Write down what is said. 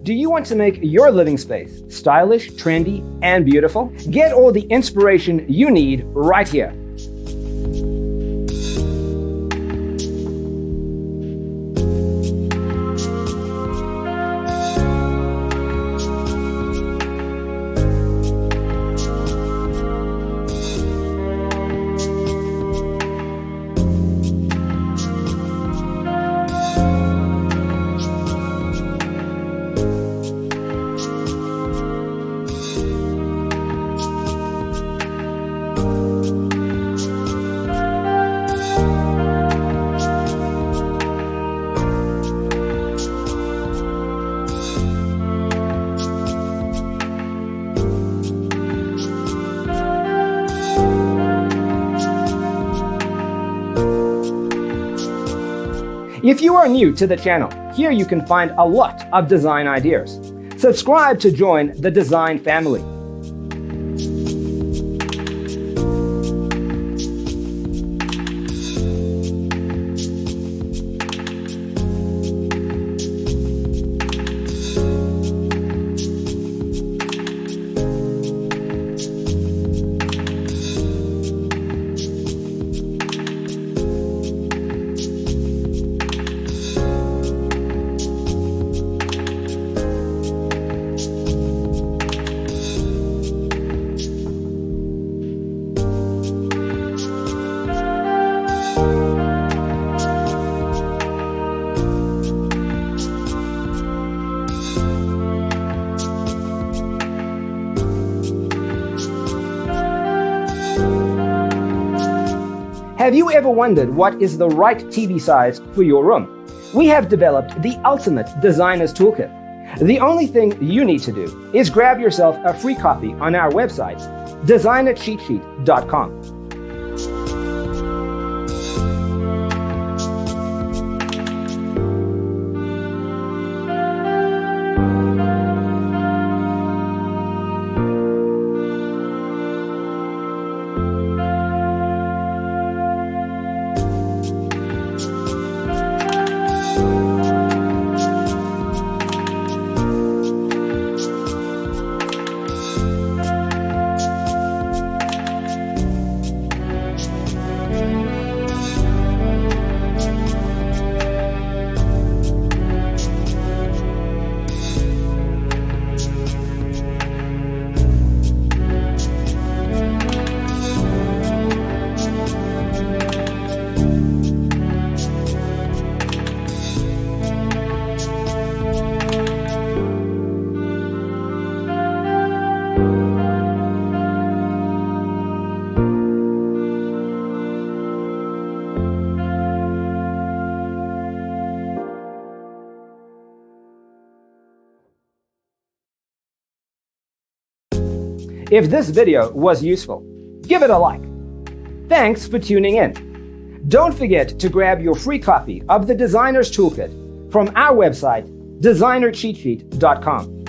Do you want to make your living space stylish, trendy, and beautiful? Get all the inspiration you need right here. If you are new to the channel, here you can find a lot of design ideas. Subscribe to join the design family. Have you ever wondered what is the right TV size for your room? We have developed the ultimate designer's toolkit. The only thing you need to do is grab yourself a free copy on our website, designercheatsheet.com. If this video was useful, give it a like. Thanks for tuning in. Don't forget to grab your free copy of the Designer's Toolkit from our website, designercheatsheet.com.